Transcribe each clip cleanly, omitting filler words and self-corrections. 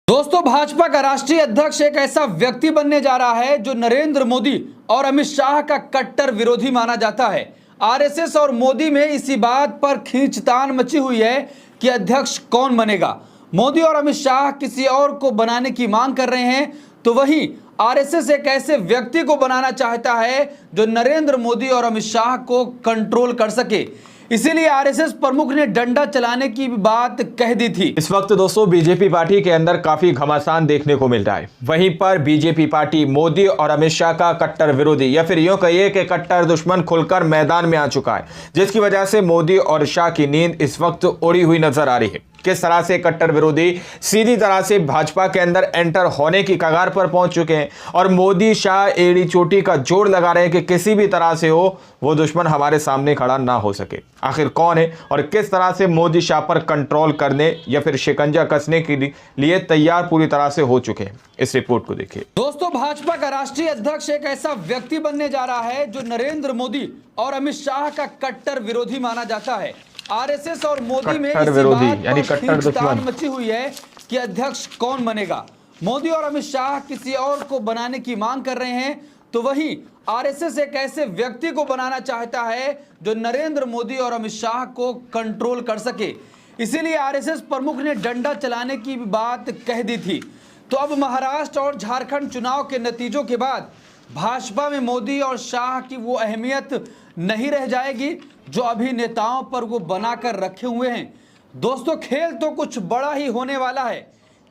दोस्तों, भाजपा का राष्ट्रीय अध्यक्ष एक ऐसा व्यक्ति बनने जा रहा है जो नरेंद्र मोदी और अमित शाह का कट्टर विरोधी माना जाता है। आरएसएस और मोदी में इसी बात पर खींचतान मची हुई है कि अध्यक्ष कौन बनेगा। मोदी और अमित शाह किसी और को बनाने की मांग कर रहे हैं, तो वहीं आरएसएस एक ऐसे व्यक्ति को बनाना चाहता है जो नरेंद्र मोदी और अमित शाह को कंट्रोल कर सके। इसीलिए आरएसएस प्रमुख ने डंडा चलाने की बात कह दी थी। इस वक्त दोस्तों बीजेपी पार्टी के अंदर काफी घमासान देखने को मिल रहा है। वहीं पर बीजेपी पार्टी मोदी और अमित शाह का कट्टर विरोधी या फिर यूं कहिए कि कट्टर दुश्मन खुलकर मैदान में आ चुका है, जिसकी वजह से मोदी और शाह की नींद इस वक्त उड़ी हुई नजर आ रही है। किस तरह से कट्टर विरोधी सीधी तरह से भाजपा के अंदर एंटर होने की कगार पर पहुंच चुके हैं और मोदी शाह एड़ी चोटी का जोड़ लगा रहे हैं कि किसी भी तरह से हो वो दुश्मन हमारे सामने खड़ा ना हो सके। आखिर कौन है और किस तरह से मोदी शाह पर कंट्रोल करने या फिर शिकंजा कसने के लिए तैयार पूरी तरह से हो चुके हैं, इस रिपोर्ट को देखिए। दोस्तों, भाजपा का राष्ट्रीय अध्यक्ष एक ऐसा व्यक्ति बनने जा रहा है जो नरेंद्र मोदी और अमित शाह का कट्टर विरोधी माना जाता है। आरएसएस और मोदी में इसी बात पर खींचतान मची हुई है कि अध्यक्ष कौन बनेगा। मोदी और अमित शाह किसी और को बनाने की मांग कर रहे हैं, तो वहीं आरएसएस एक ऐसे व्यक्ति को बनाना चाहता है जो नरेंद्र मोदी और अमित शाह को कंट्रोल कर सके। इसीलिए आरएसएस प्रमुख ने डंडा चलाने की बात कह दी थी। तो अब महाराष्ट्र और झारखंड चुनाव के नतीजों के बाद भाजपा में मोदी और शाह की वो अहमियत नहीं रह जाएगी जो अभी नेताओं पर वो बनाकर रखे हुए हैं। दोस्तों, खेल तो कुछ बड़ा ही होने वाला है।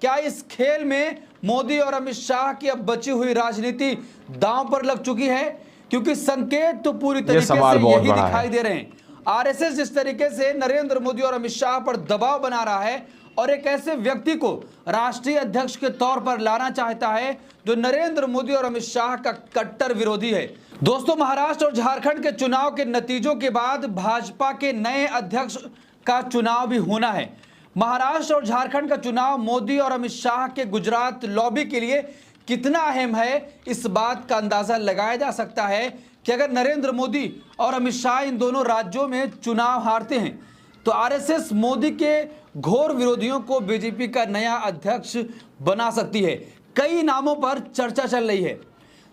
क्या इस खेल में मोदी और अमित शाह की अब बची हुई राजनीति दांव पर लग चुकी है? क्योंकि संकेत तो पूरी तरीके से यही दिखाई दे रहे हैं। आरएसएस जिस तरीके से नरेंद्र मोदी और अमित शाह पर दबाव बना रहा है और एक ऐसे व्यक्ति को राष्ट्रीय अध्यक्ष के तौर पर लाना चाहता है जो नरेंद्र मोदी और अमित शाह का कट्टर विरोधी है। दोस्तों, महाराष्ट्र और झारखंड के चुनाव के नतीजों के बाद भाजपा के नए अध्यक्ष का चुनाव भी होना है। महाराष्ट्र और झारखंड का चुनाव मोदी और अमित शाह के गुजरात लॉबी के लिए कितना अहम है, इस बात का अंदाजा लगाया जा सकता है कि अगर नरेंद्र मोदी और अमित शाह इन दोनों राज्यों में चुनाव हारते हैं तो आरएसएस मोदी के घोर विरोधियों को बीजेपी का नया अध्यक्ष बना सकती है। कई नामों पर चर्चा चल रही है।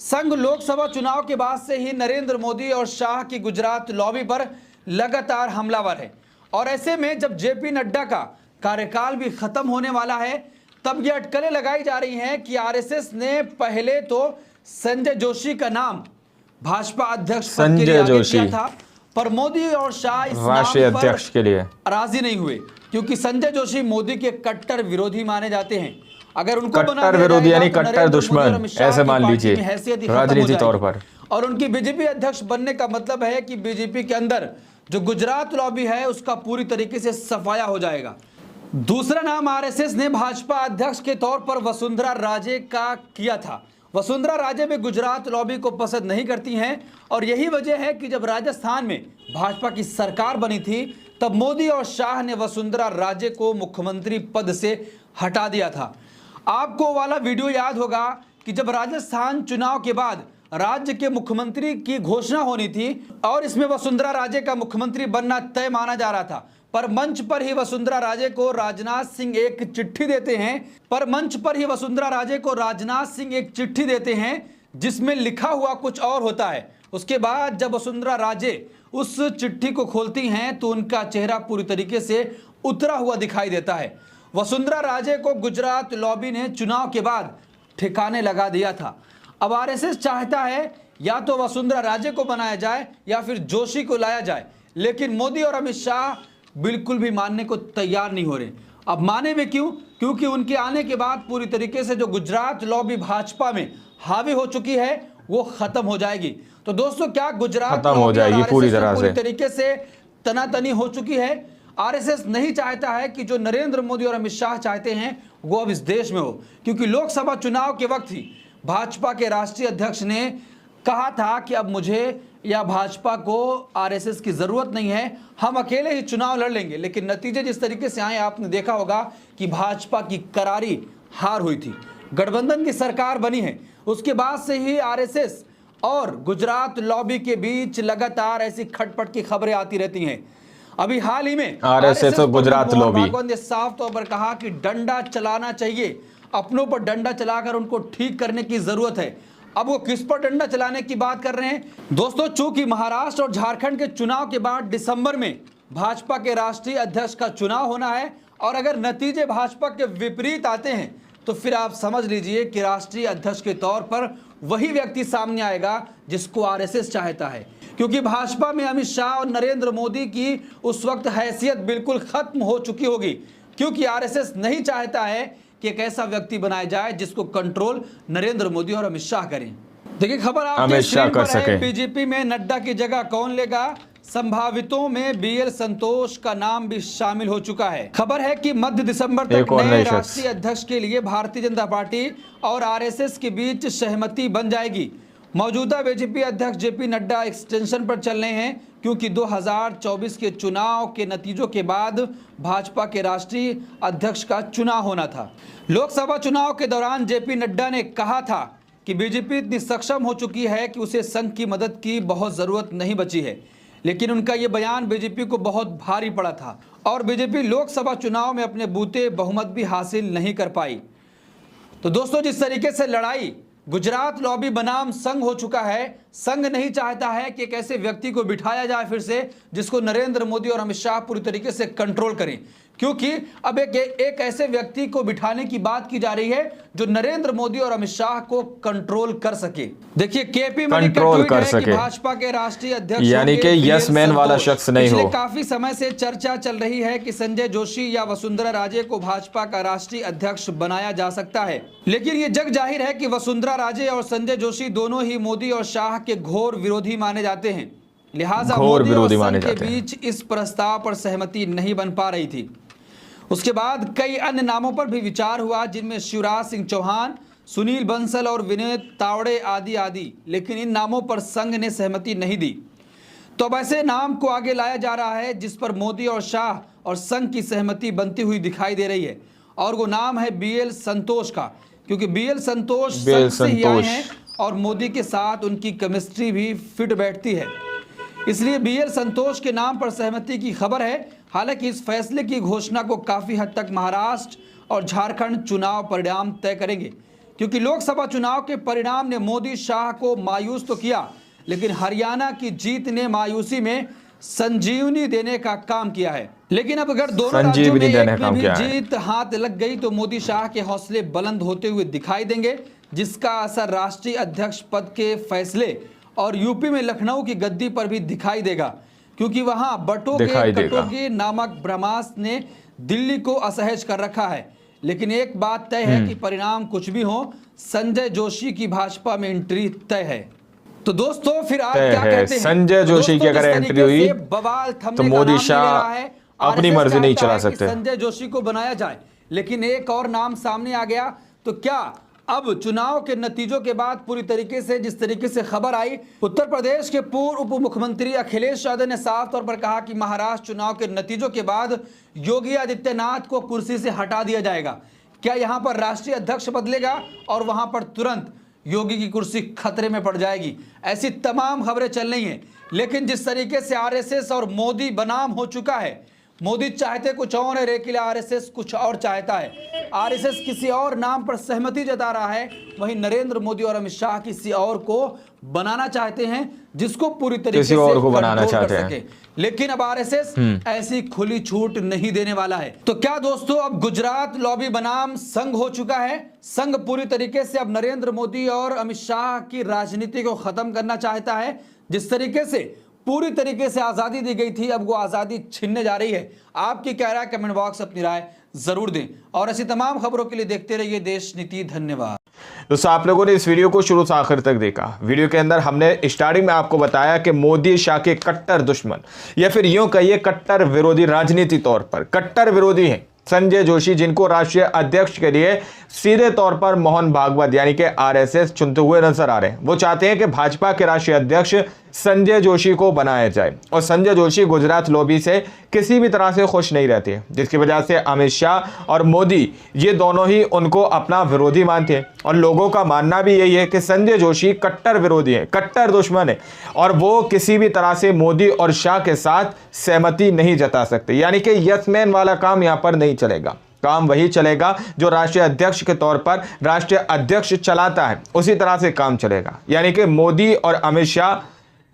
संघ लोकसभा चुनाव के बाद से ही नरेंद्र मोदी और शाह की गुजरात लॉबी पर लगातार हमलावर है और ऐसे में जब जेपी नड्डा का कार्यकाल भी खत्म होने वाला है, तब ये अटकलें लगाई जा रही हैं कि आरएसएस ने पहले तो संजय जोशी का नाम भाजपा अध्यक्ष पद के लिए आगे किया था, पर मोदी और शाह इस राष्ट्रीय अध्यक्ष के लिए राजी नहीं हुए क्योंकि संजय जोशी मोदी के कट्टर विरोधी माने जाते हैं। अगर उनको कट्टर विरोधी यानी कट्टर दुश्मन ऐसे मान लीजिए राजनीति तौर पर, और उनकी बीजेपी अध्यक्ष बनने का मतलब है कि बीजेपी के अंदर जो गुजरात लॉबी है उसका पूरी तरीके से सफाया हो जाएगा। दूसरा नाम आरएसएस ने भाजपा अध्यक्ष के तौर पर वसुंधरा राजे का किया था। वसुंधरा राजे भी गुजरात लॉबी को पसंद नहीं करती हैं और यही वजह है कि जब राजस्थान में भाजपा की सरकार बनी थी तब मोदी और शाह ने वसुंधरा राजे को मुख्यमंत्री पद से हटा दिया था। आपको वाला वीडियो याद होगा कि जब राजस्थान चुनाव के बाद राज्य के मुख्यमंत्री की घोषणा होनी थी और इसमें वसुंधरा राजे का मुख्यमंत्री बनना तय माना जा रहा था, पर मंच पर ही वसुंधरा राजे को राजनाथ सिंह एक चिट्ठी देते हैं जिसमें लिखा हुआ कुछ और होता है। उसके बाद जब वसुंधरा राजे उस चिट्ठी को खोलती हैं तो उनका चेहरा पूरी तरीके से उतरा हुआ दिखाई देता है। वसुंधरा राजे को गुजरात लॉबी ने चुनाव के बाद ठिकाने लगा दिया था। अब आरएसएस चाहता है या तो वसुंधरा राजे को बनाया जाए या फिर जोशी को लाया जाए, लेकिन मोदी और अमित शाह बिल्कुल भी मानने को तैयार नहीं हो रहे। अब माने में क्यों? क्योंकि उनके आने के बाद पूरी तरीके से जो गुजरात लॉबी भाजपा में हावी हो चुकी है वो खत्म हो जाएगी। तो दोस्तों, क्या गुजरात खत्म हो जाएगी पूरी तरीके से तनातनी हो चुकी है? आरएसएस नहीं चाहता है कि जो नरेंद्र मोदी और अमित शाह चाहते हैं वो अब इस देश में हो, क्योंकि लोकसभा चुनाव के वक्त ही भाजपा के राष्ट्रीय अध्यक्ष ने कहा था कि अब मुझे या भाजपा को आरएसएस की जरूरत नहीं है, हम अकेले ही चुनाव लड़ लेंगे। लेकिन नतीजे जिस तरीके से आए आपने देखा होगा कि भाजपा की करारी हार हुई थी। गठबंधन की सरकार बनी है, उसके बाद से ही आरएसएस और गुजरात लॉबी के बीच लगातार ऐसी खटपट की खबरें आती रहती हैं। अभी हाल ही में आरएसएस और गुजरात लॉबी ने साफ तौर पर कहा कि डंडा चलाना चाहिए। अपनों पर डंडा चलाकर उनको ठीक करने की जरूरत है। अब वो किस पर डंडा चलाने की बात कर रहे हैं दोस्तों? चूंकि महाराष्ट्र और झारखंड के चुनाव के बाद दिसंबर में भाजपा के राष्ट्रीय अध्यक्ष का चुनाव होना है और अगर नतीजे भाजपा के विपरीत आते हैं तो फिर आप समझ लीजिए कि राष्ट्रीय अध्यक्ष के तौर पर वही व्यक्ति सामने आएगा जिसको आरएसएस चाहता है, क्योंकि भाजपा में अमित शाह और नरेंद्र मोदी की उस वक्त हैसियत बिल्कुल खत्म हो चुकी होगी, क्योंकि आरएसएस नहीं चाहता है कि एक ऐसा व्यक्ति बनाया जाए जिसको कंट्रोल नरेंद्र मोदी और अमित शाह करें। देखिए खबर आपके स्क्रीन पर है, बीजेपी में नड्डा की जगह कौन लेगा? संभावितों में बीएल संतोष का नाम भी शामिल हो चुका है। खबर है कि मध्य दिसंबर तक नए राष्ट्रीय अध्यक्ष के लिए भारतीय जनता पार्टी और आरएसएस के बीच सहमति बन जाएगी। मौजूदा बीजेपी अध्यक्ष जेपी नड्डा एक्सटेंशन पर चल रहे हैं, क्योंकि 2024 के चुनाव के नतीजों के बाद भाजपा के राष्ट्रीय अध्यक्ष का चुनाव होना था। लोकसभा चुनाव के दौरान जेपी नड्डा ने कहा था कि बीजेपी इतनी सक्षम हो चुकी है कि उसे संघ की मदद की बहुत जरूरत नहीं बची है, लेकिन उनका ये बयान बीजेपी को बहुत भारी पड़ा था और बीजेपी लोकसभा चुनाव में अपने बूते बहुमत भी हासिल नहीं कर पाई। तो दोस्तों, जिस तरीके से लड़ाई गुजरात लॉबी बनाम संघ हो चुका है, संघ नहीं चाहता है कि एक ऐसे व्यक्ति को बिठाया जाए फिर से जिसको नरेंद्र मोदी और अमित शाह पूरी तरीके से कंट्रोल करें, क्योंकि अब एक ऐसे व्यक्ति को बिठाने की बात की जा रही है जो नरेंद्र मोदी और अमित शाह को कंट्रोल कर सके। देखिए केपी मणि का ट्वीट है कि भाजपा के राष्ट्रीय अध्यक्ष यानी कि यस मैन वाला शख्स नहीं हो। काफी समय से चर्चा चल रही है कि संजय जोशी या वसुंधरा राजे को भाजपा का राष्ट्रीय अध्यक्ष बनाया जा सकता है, लेकिन ये जग जाहिर है कि वसुंधरा राजे और संजय जोशी दोनों ही मोदी और शाह के घोर विरोधी माने जाते हैं, लिहाजा मोदी और संघ के बीच इस प्रस्ताव पर सहमति नहीं बन पा रही थी। उसके बाद कई अन्य नामों पर भी विचार हुआ, जिनमें शिवराज सिंह चौहान, सुनील बंसल और विनोद तावड़े आदि, लेकिन इन नामों पर संघ ने सहमति नहीं दी। तो अब ऐसे नाम को आगे लाया जा रहा है जिस पर मोदी और शाह और संघ की सहमति बनती हुई दिखाई दे रही है, और वो नाम है बीएल संतोष का, क्योंकि बीएल संतोष संघ से ही आए हैं और मोदी के साथ उनकी केमिस्ट्री भी फिट बैठती है, इसलिए बीएल संतोष के नाम पर सहमति की खबर है। हालांकि इस फैसले की घोषणा को काफी हद तक महाराष्ट्र और झारखंड चुनाव परिणाम तय करेंगे, क्योंकि लोकसभा चुनाव के परिणाम ने मोदी शाह को मायूस तो किया, लेकिन हरियाणा की जीत ने मायूसी में संजीवनी देने का काम किया है। लेकिन अब अगर दोनों राज्यों में एक में भी जीत हाथ लग गई तो मोदी शाह के हौसले बुलंद होते हुए दिखाई देंगे, जिसका असर राष्ट्रीय अध्यक्ष पद के फैसले और यूपी में लखनऊ की गद्दी पर भी दिखाई देगा, क्योंकि वहां बटोगे नामक ब्रह्मास्त्र ने दिल्ली को असहज कर रखा है। लेकिन एक बात तय है कि परिणाम कुछ भी हो, संजय जोशी की भाजपा में एंट्री तय है। तो दोस्तों फिर आप क्या कहते हैं? संजय जोशी की अगर एंट्री हुई तो मोदी शाह अपनी मर्जी नहीं चला सकते। संजय जोशी को बनाया जाए, लेकिन एक और नाम सामने आ गया। तो क्या अब चुनाव के नतीजों के बाद पूरी तरीके से जिस तरीके से खबर आई, उत्तर प्रदेश के पूर्व उप मुख्यमंत्री अखिलेश यादव ने साफ तौर पर कहा कि महाराष्ट्र चुनाव के नतीजों के बाद योगी आदित्यनाथ को कुर्सी से हटा दिया जाएगा। क्या यहां पर राष्ट्रीय अध्यक्ष बदलेगा और वहां पर तुरंत योगी की कुर्सी खतरे में पड़ जाएगी? ऐसी तमाम खबरें चल रही हैं, लेकिन जिस तरीके से आरएसएस और मोदी बनाम हो चुका है, मोदी चाहते कुछ और है, लेकिन आरएसएस कुछ और चाहता है। आरएसएस किसी और नाम पर सहमति जता रहा है, वहीं नरेंद्र मोदी और अमित शाह किसी और को बनाना चाहते हैं जिसको पूरी तरीके से और को बनाना चाहते हैं। लेकिन अब आरएसएस ऐसी खुली छूट नहीं देने वाला है। तो क्या दोस्तों अब गुजरात लॉबी बनाम संघ हो चुका है? संघ पूरी तरीके से अब नरेंद्र मोदी और अमित शाह की राजनीति को खत्म करना चाहता है। जिस तरीके से पूरी तरीके से आजादी दी गई थी, अब वो आजादी छीनने जा रही है। आपकी क्या राय? कमेंट बॉक्स अपनी राय जरूर दें और ऐसी तमाम खबरों के लिए देखते रहिए देश नीति। धन्यवाद। दोस्तों आप लोगों ने इस वीडियो को शुरू से आखिर तक देखा। वीडियो के अंदर हमने स्टार्टिंग में आपको बताया कि मोदी शाह के कट्टर दुश्मन या फिर यूं कहिए कट्टर विरोधी, राजनीति तौर पर कट्टर विरोधी हैं संजय जोशी, जिनको राष्ट्रीय अध्यक्ष के लिए सीधे तौर पर मोहन भागवत यानी कि आरएसएस चुनते हुए नजर आ रहे हैं। वो चाहते हैं कि भाजपा के राष्ट्रीय अध्यक्ष संजय जोशी को बनाया जाए, और संजय जोशी गुजरात लॉबी से किसी भी तरह से खुश नहीं रहते, जिसकी वजह से अमित शाह और मोदी ये दोनों ही उनको अपना विरोधी मानते हैं। और लोगों का मानना भी यही है कि संजय जोशी कट्टर विरोधी है, कट्टर दुश्मन है, और वो किसी भी तरह से मोदी और शाह के साथ सहमति नहीं जता सकते, यानी कि यस मैन वाला काम यहाँ पर नहीं चलेगा। काम वही चलेगा जो राष्ट्रीय अध्यक्ष के तौर पर राष्ट्रीय अध्यक्ष चलाता है, उसी तरह से काम चलेगा। यानी कि मोदी और अमित शाह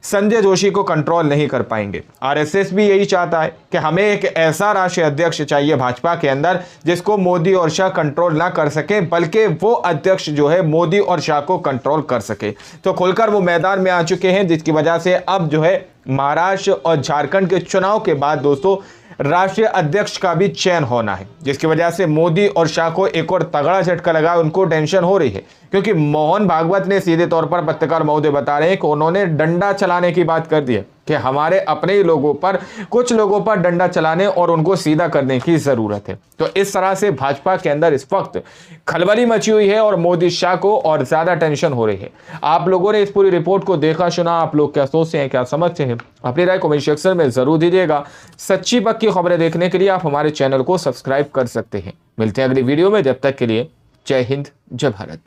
संजय जोशी को कंट्रोल नहीं कर पाएंगे। आरएसएस भी यही चाहता है कि हमें एक ऐसा राष्ट्रीय अध्यक्ष चाहिए भाजपा के अंदर जिसको मोदी और शाह कंट्रोल ना कर सके, बल्कि वो अध्यक्ष जो है मोदी और शाह को कंट्रोल कर सके। तो खुलकर वो मैदान में आ चुके हैं, जिसकी वजह से अब जो है महाराष्ट्र और झारखंड के चुनाव के बाद दोस्तों राष्ट्रीय अध्यक्ष का भी चयन होना है, जिसकी वजह से मोदी और शाह को एक और तगड़ा झटका लगा। उनको टेंशन हो रही है क्योंकि मोहन भागवत ने सीधे तौर पर पत्रकार महोदय बता रहे हैं कि उन्होंने डंडा चलाने की बात कर दी है कि हमारे अपने ही लोगों पर, कुछ लोगों पर डंडा चलाने और उनको सीधा करने की जरूरत है। तो इस तरह से भाजपा के अंदर इस वक्त खलबली मची हुई है और मोदी शाह को और ज्यादा टेंशन हो रही है। आप लोगों ने इस पूरी रिपोर्ट को देखा सुना, आप लोग क्या सोचते हैं, क्या समझते हैं, अपनी राय कमेंट सेक्शन में जरूर दीजिएगा। सच्ची पक्की खबरें देखने के लिए आप हमारे चैनल को सब्सक्राइब कर सकते हैं। मिलते हैं अगली वीडियो में, जब तक के लिए जय हिंद, जय भारत।